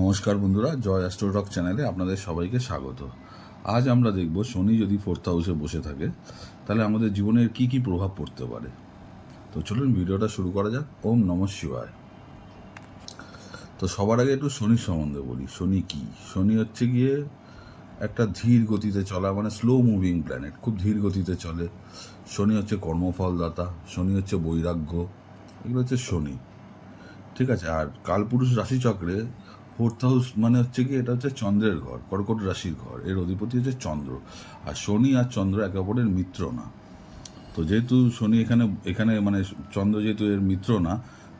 নমস্কার বন্ধুরা, জয় অ্যাস্ট্রোটক চ্যানেলে আপনাদের সবাইকে স্বাগত। আজ আমরা দেখব শনি যদি ফোর্থ হাউসে বসে থাকে তাহলে আমাদের জীবনের কি কি প্রভাব পড়তে পারে। তো চলুন ভিডিওটা শুরু করা যাক। ওম নমঃ শিবায়। তো সবার আগে একটু শনির সম্বন্ধে বলি। শনি কি? শনি হচ্ছে গিয়ে একটা ধীর গতিতে চলা, মানে স্লো মুভিং প্ল্যানেট, খুব ধীর গতিতে চলে। শনি হচ্ছে কর্মফলদাতা, শনি হচ্ছে বৈরাগ্য, এগুলো হচ্ছে শনি। ঠিক আছে। আর কালপুরুষ রাশিচক্রে ফোর্থ হাউস মানে হচ্ছে কি, এটা হচ্ছে চন্দ্রের ঘর, কর্কট রাশির ঘর, এর অধিপতি হচ্ছে চন্দ্র। আর শনি আর চন্দ্র একে অপরের মিত্র না। তো যেহেতু শনি এখানে এখানে মানে চন্দ্র যেহেতু এর মিত্র না,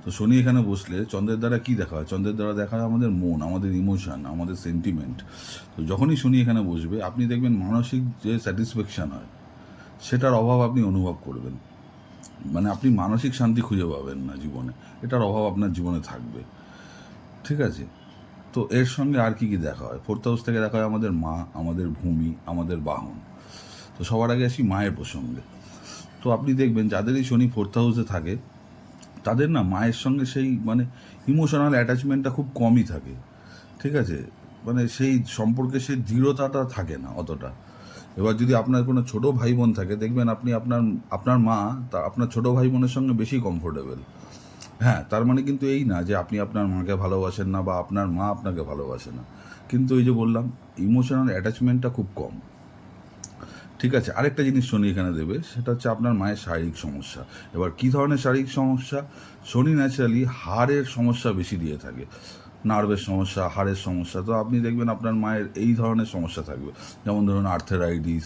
তো শনি এখানে বসলে চন্দ্রের দ্বারা কি দেখা হয়? চন্দ্রের দ্বারা দেখা হয় আমাদের মন, আমাদের ইমোশন, আমাদের সেন্টিমেন্ট। তো যখনই শনি এখানে বসবে আপনি দেখবেন মানসিক যে স্যাটিসফ্যাকশান হয় সেটার অভাব আপনি অনুভব করবেন। মানে আপনি মানসিক শান্তি খুঁজে পাবেন না জীবনে, এটার অভাব আপনার জীবনে থাকবে। ঠিক আছে। তো এর সঙ্গে আর কি কি দেখা হয়? ফোর্থ হাউস থেকে দেখা হয় আমাদের মা, আমাদের ভূমি, আমাদের বাহন। তো সবার আগে আসি মায়ের প্রসঙ্গে। তো আপনি দেখবেন যাদেরই শনি ফোর্থ হাউসে থাকে তাদের না মায়ের সঙ্গে সেই মানে ইমোশনাল অ্যাটাচমেন্টটা খুব কমই থাকে। ঠিক আছে। মানে সেই সম্পর্কে সেই দৃঢ়তাটা থাকে না অতটা। এবার যদি আপনার কোনো ছোটো ভাই বোন থাকে, দেখবেন আপনি আপনার আপনার মা তা আপনার ছোটো ভাই বোনের সঙ্গে বেশি কমফোর্টেবল। হ্যাঁ, তার মানে কিন্তু এই না যে আপনি আপনার মাকে ভালোবাসেন না বা আপনার মা আপনাকে ভালোবাসে না, কিন্তু এই যে বললাম ইমোশনাল অ্যাটাচমেন্টটা খুব কম। ঠিক আছে। আরেকটা জিনিস শনি এখানে দেবে, সেটা হচ্ছে আপনার মায়ের শারীরিক সমস্যা। এবার কী ধরনের শারীরিক সমস্যা? শনি ন্যাচারালি হাড়ের সমস্যা বেশি দিয়ে থাকে, নার্ভের সমস্যা, হাড়ের সমস্যা। তো আপনি দেখবেন আপনার মায়ের এই ধরনের সমস্যা থাকবে, যেমন ধরুন আর্থেরাইটিস।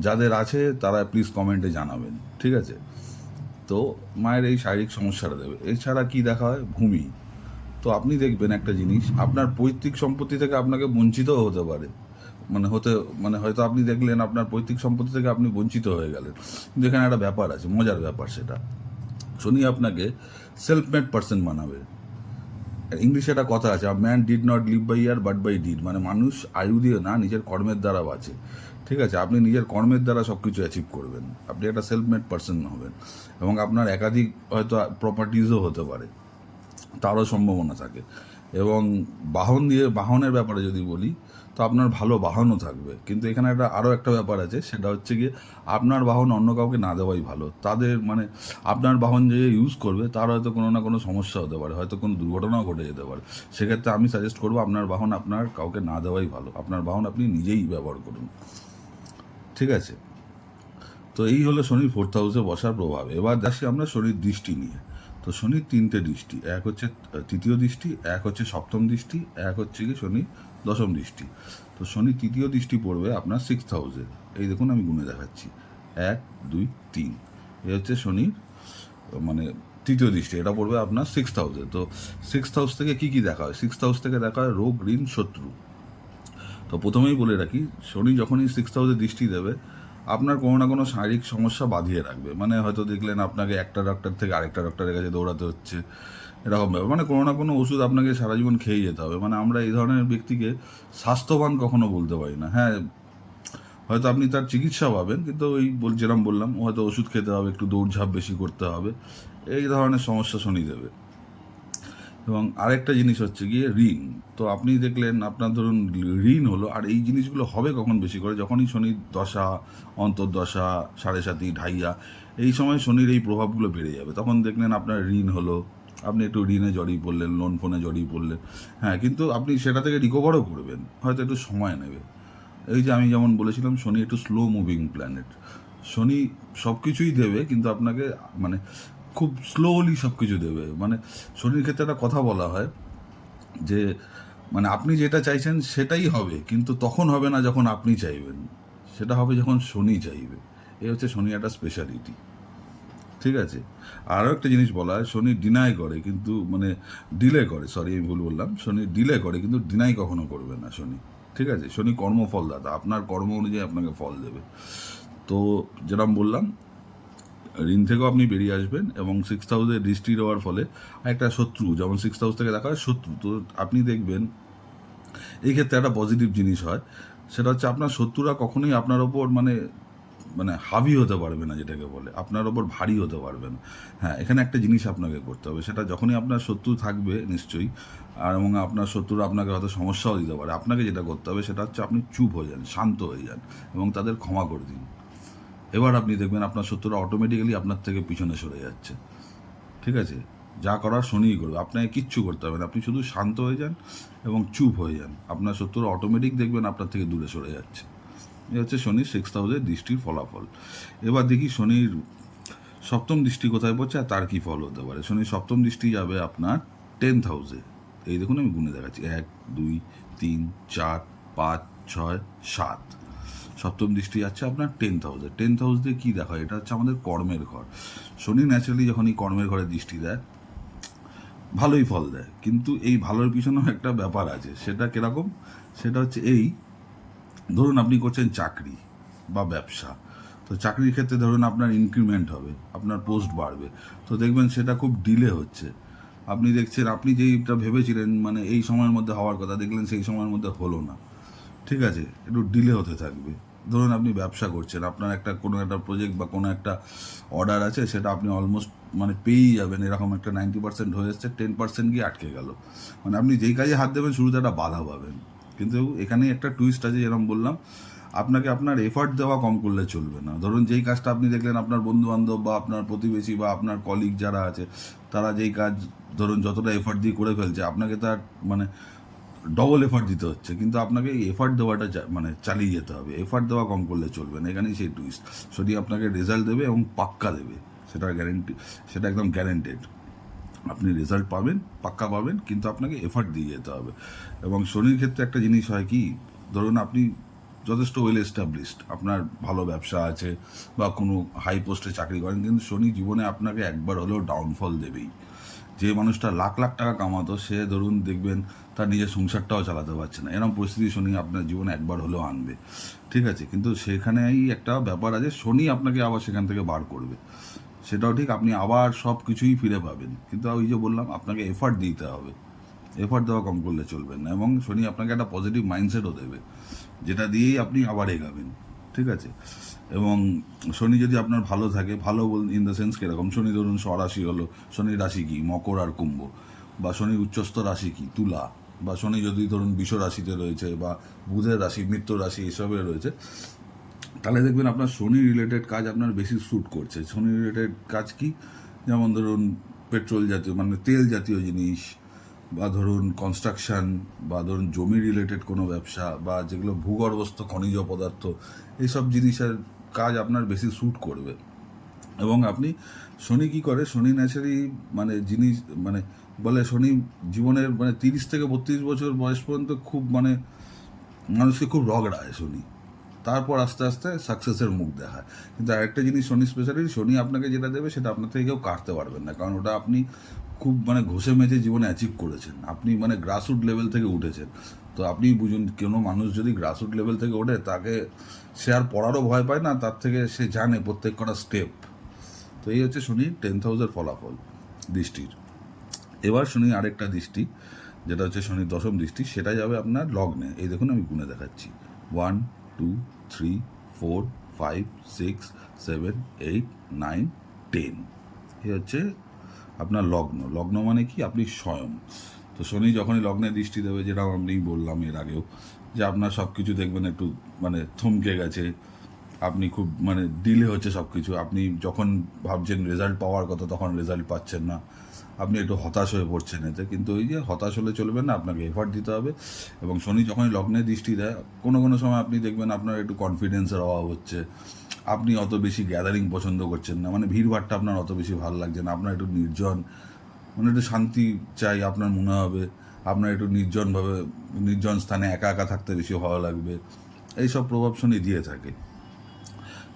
যাদের আছে তারা প্লিজ কমেন্টে জানাবেন। ঠিক আছে। তো মায়ের এই শারীরিক সমস্যাটা দেবে। এছাড়া কি দেখা হয়? ভূমি। তো আপনি দেখবেন একটা জিনিস, আপনার পৈতৃক সম্পত্তি থেকে আপনাকে বঞ্চিতও হতে পারে। মানে হয়তো আপনি দেখলেন আপনার পৈতৃক সম্পত্তি থেকে আপনি বঞ্চিত হয়ে গেলেন, কিন্তু এখানে একটা ব্যাপার আছে, মজার ব্যাপার। সেটা শনি আপনাকে সেলফ মেড পার্সন বানাবে। ইংলিশে একটা কথা আছে, man did not live by year but by deed, মানে মানুষ আয়ু দিয়ে না, নিজের কর্মের দ্বারা বাঁচে। ঠিক আছে। আপনি নিজের কর্মের দ্বারা সব কিছু অ্যাচিভ করবেন, আপনি একটা সেলফ মেড পার্সন হবেন, এবং আপনার একাধিক হয়তো প্রপার্টিজও হতে পারে, তারও সম্ভাবনা থাকে। এবং বাহনের ব্যাপারে যদি বলি, তো আপনার ভালো বাহনও থাকবে, কিন্তু এখানে আরও একটা ব্যাপার আছে, সেটা হচ্ছে গিয়ে আপনার বাহন অন্য কাউকে না দেওয়াই ভালো। তাদের মানে আপনার বাহন যে ইউজ করবে তার হয়তো কোনো না কোনো সমস্যা হতে পারে, হয়তো কোনো দুর্ঘটনাও ঘটে যেতে পারে। সেক্ষেত্রে আমি সাজেস্ট করবো আপনার বাহন আপনার কাউকে না দেওয়াই ভালো, আপনার বাহন আপনি নিজেই ব্যবহার করুন। ঠিক আছে। তো এই হলো শনির ফোর্থ হাউসে বসার প্রভাব। এবার আসি আমরা শনির দৃষ্টি নিয়ে। তো শনির তিনটে দৃষ্টি, এক হচ্ছে তৃতীয় দৃষ্টি, এক হচ্ছে সপ্তম দৃষ্টি, এক হচ্ছে কি শনি দশম দৃষ্টি। তো শনি তৃতীয় দৃষ্টি পড়বে আপনার সিক্সথ হাউসে। এই দেখুন আমি গুনে দেখাচ্ছি, 1 2 3। এ হচ্ছে শনির মানে তৃতীয় দৃষ্টি, এটা পড়বে আপনার সিক্সথ হাউসে। তো সিক্সথ হাউস থেকে কি কি দেখা হয়? সিক্সথ হাউস থেকে দেখা হয় রোগ, ঋণ, শত্রু। তো প্রথমেই বলে রাখি, শনি যখনই সিক্সথ হাউসে দৃষ্টি দেবে আপনার কোনো না কোনো শারীরিক সমস্যা বাঁধিয়ে রাখবে। মানে হয়তো দেখলেন আপনাকে একটা ডক্টর থেকে আরেকটা ডক্টরের কাছে দৌড়াতে হচ্ছে, এরকম ব্যাপার। মানে কোনো না কোনো ওষুধ আপনাকে সারা জীবন খেয়ে যেতে হবে। মানে আমরা এই ধরনের ব্যক্তিকে স্বাস্থ্যবান কখনো বলতে পারি না। হ্যাঁ, হয়তো আপনি তার চিকিৎসা পাবেন, কিন্তু ওই যেরকম বললাম, হয়তো ওষুধ খেতে হবে, একটু দৌড়ঝাঁপ বেশি করতে হবে, এই ধরনের সমস্যা শনি দেবে। এবং আরেকটা জিনিস হচ্ছে গিয়ে ঋণ। তো আপনি দেখলেন আপনার ধরুন ঋণ হলো, আর এই জিনিসগুলো হবে কখন বেশি করে? যখনই শনির দশা, অন্তর্দশা, সাড়ে সাতি, ঢাইয়া, এই সময় শনির এই প্রভাবগুলো বেড়ে যাবে। তখন দেখলেন আপনার ঋণ হলো, আপনি একটু ঋণে জড়িয়ে পড়লেন, লোন ফোনে জড়িয়ে পড়লেন। হ্যাঁ, কিন্তু আপনি সেটা থেকে রিকভারও করবেন, হয়তো একটু সময় নেবে। এই যে আমি যেমন বলেছিলাম, শনি একটু স্লো মুভিং প্ল্যানেট। শনি সব কিছুই দেবে, কিন্তু আপনাকে মানে খুব স্লোলি সব কিছু দেবে। মানে শনির ক্ষেত্রে একটা কথা বলা হয় যে মানে আপনি যেটা চাইছেন সেটাই হবে, কিন্তু তখন হবে না যখন আপনি চাইবেন, সেটা হবে যখন শনি চাইবে। এই হচ্ছে শনি একটা স্পেশালিটি। ঠিক আছে। আরও একটা জিনিস বলা হয়, শনি ডিনাই করে কিন্তু মানে ডিলে করে, সরি আমি ভুল বললাম, শনি ডিলে করে কিন্তু ডিনাই কখনো করবে না শনি। ঠিক আছে। শনি কর্মফলদাতা, আপনার কর্ম অনুযায়ী আপনাকে ফল দেবে। তো যেরকম বললাম, ঋণ থেকেও আপনি বেরিয়ে আসবেন, এবং সিক্সথ হাউসে দৃষ্টি দেওয়ার ফলে একটা শত্রু, যেমন সিক্সথ হাউস থেকে দেখা হয় শত্রু, তো আপনি দেখবেন এই ক্ষেত্রে একটা পজিটিভ জিনিস হয়, সেটা হচ্ছে আপনার শত্রুরা কখনোই আপনার ওপর মানে মানে হাবি হতে পারবে না, যেটাকে বলে আপনার ওপর ভারী হতে পারবে না। হ্যাঁ, এখানে একটা জিনিস আপনাকে করতে হবে, সেটা যখনই আপনার শত্রু থাকবে নিশ্চয়ই, আর এবং আপনার শত্রুরা আপনাকে হয়তো সমস্যাও দিতে পারে, আপনাকে যেটা করতে হবে সেটা হচ্ছে আপনি চুপ হয়ে যান, শান্ত হয়ে যান এবং তাদের ক্ষমা করে দিন। এবার আপনি দেখবেন আপনার শত্রুরা অটোমেটিক্যালি আপনার থেকে পিছনে সরে যাচ্ছে। ঠিক আছে, যা করার শনিই করবে, আপনাকে কিচ্ছু করতে হবে না, আপনি শুধু শান্ত হয়ে যান এবং চুপ হয়ে যান, আপনার শত্রুরা অটোমেটিক দেখবেন আপনার থেকে দূরে সরে যাচ্ছে। এ হচ্ছে শনির 6th হাউসের দৃষ্টির ফলাফল। এবার দেখি শনির সপ্তম দৃষ্টি কোথায় পড়ছে আর তার কী ফল হতে পারে। শনির সপ্তম দৃষ্টি যাবে আপনার 10th হাউসে। এই দেখুন আমি গুনে দেখাচ্ছি, 1 2 3 4 5 6 7। সপ্তম দৃষ্টি যাচ্ছে আপনার 10th হাউসে। 10th হাউস দিয়ে কী দেখা হয়, এটা হচ্ছে আমাদের কর্মের ঘর। শনি ন্যাচারালি যখন এই কর্মের ঘরে দৃষ্টি দেয় ভালোই ফল দেয়, কিন্তু এই ভালোর পিছনেও একটা ব্যাপার আছে। সেটা কীরকম, সেটা হচ্ছে এই, ধরুন আপনি করছেন চাকরি বা ব্যবসা, তো চাকরির ক্ষেত্রে ধরুন আপনার ইনক্রিমেন্ট হবে, আপনার পোস্ট বাড়বে, তো দেখবেন সেটা খুব ডিলে হচ্ছে। আপনি দেখছেন আপনি যেইটা ভেবেছিলেন মানে এই সময়ের মধ্যে হওয়ার কথা, দেখলেন সেই সময়ের মধ্যে হলো না। ঠিক আছে, একটু ডিলে হতে থাকবে। ধরুন আপনি ব্যবসা করছেন, আপনার একটা কোনো একটা প্রজেক্ট বা কোনো একটা অর্ডার আছে, সেটা আপনি অলমোস্ট মানে পেয়েই যাবেন, এরকম একটা 90% হয়ে এসছে, 10% গিয়ে আটকে গেল। মানে আপনি যেই কাজে হাত দেবেন শুরুতে একটা বাধা পাবেন। কিন্তু এখানে একটা টুইস্ট আছে, যেরকম বললাম, আপনাকে আপনার এফার্ট দেওয়া কম করলে চলবে না। ধরুন যেই কাজটা আপনি দেখলেন আপনার বন্ধু বান্ধব বা আপনার প্রতিবেশী বা আপনার কলিগ যারা আছে, তারা যেই কাজ ধরুন যতটা এফার্ট দিয়ে করে ফেলছে, আপনাকে তার মানে ডবল এফার্ট দিতে হচ্ছে, কিন্তু আপনাকে এই এফার্ট দেওয়াটা মানে চালিয়ে যেতে হবে, এফার্ট দেওয়া কম করলে চলবে না। এখানেই সেই টুইস্ট, যদি আপনাকে রেজাল্ট দেবে এবং পাক্কা দেবে, সেটা গ্যারেন্টি, সেটা একদম গ্যারেন্টেড। আপনি রেজাল্ট পাবেন, পাক্কা পাবেন, কিন্তু আপনাকে এফার্ট দিয়ে যেতে হবে। এবং শনির ক্ষেত্রে একটা জিনিস হয় কি, ধরুন আপনি যথেষ্ট ওয়েল এস্টাবলিশড, আপনার ভালো ব্যবসা আছে বা কোনো হাই পোস্টে চাকরি করেন, কিন্তু শনি জীবনে আপনাকে একবার হলেও ডাউনফল দেবেই। যে মানুষটা লাখ লাখ টাকা কামাতো, সে ধরুন দেখবেন তার নিজের সংসারটাও চালাতে পারছে না, এরকম পরিস্থিতি শনি আপনার জীবনে একবার হলেও আনবে। ঠিক আছে, কিন্তু সেখানেই একটা ব্যাপার আছে, শনি আপনাকে আবার সেখান থেকে বার করবে। সেটাও ঠিক, আপনি আবার সব কিছুই ফিরে পাবেন, কিন্তু ওই যে বললাম আপনাকে এফার্ট দিতে হবে, এফার্ট দেওয়া কম করলে চলবে না। এবং শনি আপনাকে একটা পজিটিভ মাইন্ডসেটও দেবে, যেটা দিয়েই আপনি আবার এগাবেন। ঠিক আছে, এবং শনি যদি আপনার ভালো থাকে, ভালো ইন দ্য সেন্স কীরকম, শনি ধরুন স্বরাশি হলো, শনির রাশি কি মকর আর কুম্ভ, বা শনির উচ্চস্থ রাশি কি তুলা, বা শনি যদি ধরুন বিষ রাশিতে রয়েছে বা বুধের রাশি মৃত্যু রাশি এসবে রয়েছে, তাহলে দেখবেন আপনার শনি রিলেটেড কাজ আপনার বেশি শ্যুট করছে। শনি রিলেটেড কাজ কি, যেমন ধরুন পেট্রোল জাতীয় মানে তেল জাতীয় জিনিস, বা ধরুন কনস্ট্রাকশন, বা ধরুন জমি রিলেটেড কোনো ব্যবসা, বা যেগুলো ভূগর্ভস্থ খনিজ পদার্থ, এইসব জিনিসের কাজ আপনার বেশি শ্যুট করবে। এবং আপনি, শনি কী করে, শনি ন্যাচারালি মানে জিনিস মানে বলে শনি জীবনের মানে 30 থেকে 32 বছর বয়স পর্যন্ত খুব মানে মানুষকে খুব রগড়ায় শনি, তারপর আস্তে আস্তে সাকসেসের মুখ দেখায়। কিন্তু আরেকটা জিনিস শনি স্পেশালি, শনি আপনাকে যেটা দেবে সেটা আপনার থেকে কেউ কাটতে পারবেন না, কারণ ওটা আপনি খুব মানে ঘষে মেজে জীবনে অ্যাচিভ করেছেন, আপনি মানে গ্রাসরুট লেভেল থেকে উঠেছেন। তো আপনি বুঝুন, কোনো মানুষ যদি গ্রাসরুট লেভেল থেকে ওঠে, তাকে সে আর পড়ারও ভয় পায় না, তার থেকে সে জানে প্রত্যেক কটা স্টেপ। তো এই হচ্ছে শনির 10th হাউসের ফলাফল দৃষ্টির। এবার শনি আরেকটা দৃষ্টি, যেটা হচ্ছে শনির দশম দৃষ্টি, সেটা যাবে আপনার লগ্নে। এই দেখুন আমি গুনে দেখাচ্ছি, 1 2 3 4 5 6 7 8 9 10। এই হচ্ছে আপনার লগ্ন। লগ্ন মানে কি, আপনি স্বয়ং। তো শনি যখনই লগ্নে দৃষ্টি দেবে, যেটা আমি বললাম এর আগেও, যে আপনার সব কিছু দেখবেন একটু মানে থমকে গেছে, আপনি খুব মানে ডিলে হচ্ছে সব কিছু, আপনি যখন ভাবছেন রেজাল্ট পাওয়ার কথা তখন রেজাল্ট পাচ্ছেন না, আপনি একটু হতাশ হয়ে পড়ছেন এতে। কিন্তু ওই যে হতাশ হলে চলবে না, আপনাকে এফার্ট দিতে হবে। এবং শনি যখনই লগ্নে দৃষ্টি দেয়, কোনো কোনো সময় আপনি দেখবেন আপনার একটু কনফিডেন্সের অভাব হচ্ছে, আপনি অত বেশি গ্যাদারিং পছন্দ করছেন না, মানে ভিড়ভাড়টা আপনার অত বেশি ভালো লাগছে না, আপনার একটু নির্জন মানে একটু শান্তি চাই, আপনার মনে হবে আপনার একটু নির্জনভাবে নির্জন স্থানে একা একা থাকতে বেশি ভালো লাগবে। এইসব প্রভাব শনি দিয়ে থাকে,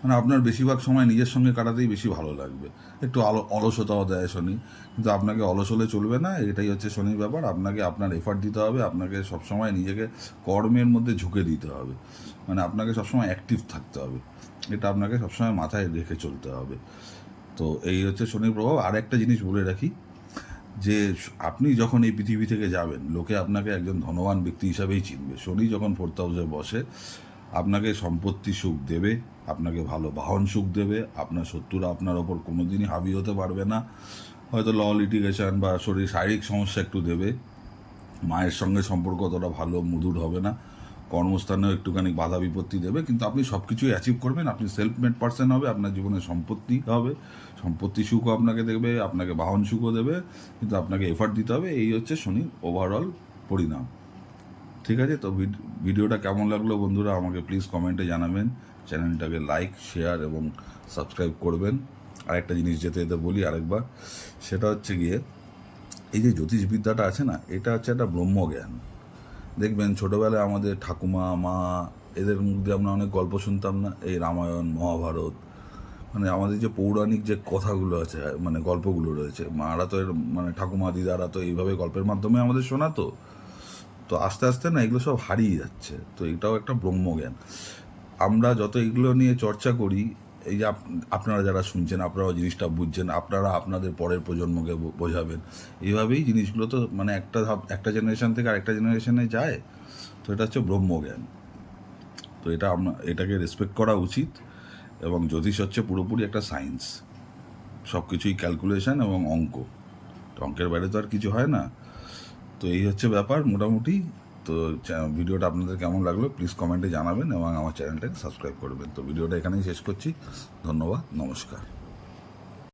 মানে আপনার বেশিরভাগ সময় নিজের সঙ্গে কাটাতেই বেশি ভালো লাগবে। একটু অলসতাও দেয় শনি, কিন্তু আপনাকে অলস হলে চলবে না, এটাই হচ্ছে শনির ব্যাপার। আপনাকে আপনার এফার্ট দিতে হবে, আপনাকে সবসময় নিজেকে কর্মের মধ্যে ঝুঁকে দিতে হবে, মানে আপনাকে সবসময় অ্যাক্টিভ থাকতে হবে, এটা আপনাকে সবসময় মাথায় রেখে চলতে হবে। তো এই হচ্ছে শনির প্রভাব। আর একটা জিনিস বলে রাখি, যে আপনি যখন এই পৃথিবী থেকে যাবেন, লোকে আপনাকে একজন ধনবান ব্যক্তি হিসাবেই চিনবে। শনি যখন 4th হাউসে বসে, আপনাকে সম্পত্তি সুখ দেবে, আপনাকে ভালো বাহন সুখ দেবে, আপনার শত্রুরা আপনার ওপর কোনো দিনই হাবি হতে পারবে না, হয়তো ল লিটিগেশন বা শারীরিক সমস্যা একটু দেবে, মায়ের সঙ্গে সম্পর্ক অতটা ভালো মধুর হবে না, কর্মস্থানেও একটুখানি বাধা বিপত্তি দেবে, কিন্তু আপনি সব কিছুই অ্যাচিভ করবেন, আপনি সেলফ মেড পার্সন হবে, আপনার জীবনে সম্পত্তি হবে, সম্পত্তি সুখও আপনাকে দেবে, আপনাকে বাহন সুখও দেবে, কিন্তু আপনাকে এফার্ট দিতে হবে। এই হচ্ছে শনির ওভারঅল পরিণাম। ঠিক আছে, তো ভিডিওটা কেমন লাগলো বন্ধুরা আমাকে প্লিজ কমেন্টে জানাবেন, চ্যানেলটাকে লাইক শেয়ার এবং সাবস্ক্রাইব করবেন। আরেকটা জিনিস যেতে যেতে বলি আরেকবার, সেটা হচ্ছে গিয়ে এই যে জ্যোতিষবিদ্যাটা আছে না, এটা হচ্ছে একটা ব্রহ্মজ্ঞান। দেখবেন ছোটোবেলায় আমাদের ঠাকুমা মা এদের মুখ দিয়ে আমরা অনেক গল্প শুনতাম না, এই রামায়ণ মহাভারত, মানে আমাদের যে পৌরাণিক যে কথাগুলো আছে, মানে গল্পগুলো রয়েছে, মারা তো মানে ঠাকুমা দিদারা তো এইভাবে গল্পের মাধ্যমে আমাদের শোনাতো। তো আস্তে আস্তে না এগুলো সব হারিয়ে যাচ্ছে, তো এটাও একটা ব্রহ্মজ্ঞান। আমরা যত এগুলো নিয়ে চর্চা করি, এই যে আপনারা যারা শুনছেন আপনারাও জিনিসটা বুঝছেন, আপনারা আপনাদের পরের প্রজন্মকে বোঝাবেন, এইভাবেই জিনিসগুলো তো মানে একটা জেনারেশন থেকে আরেকটা জেনারেশনে যায়। তো এটা হচ্ছে ব্রহ্মজ্ঞান, তো এটাকে রেসপেক্ট করা উচিত। এবং জ্যোতিষ হচ্ছে পুরোপুরি একটা সায়েন্স, সব কিছুই ক্যালকুলেশন এবং অঙ্ক, তো অঙ্কের বাইরে তো আর কিছু হয় না। তো এই হচ্ছে ব্যাপার মোটামুটি। তো ভিডিওটা আপনাদের কেমন লাগলো প্লিজ কমেন্টে জানাবেন এবং আমার চ্যানেলটাকে সাবস্ক্রাইব করবেন। তো ভিডিওটা এখানেই শেষ করছি, ধন্যবাদ, নমস্কার।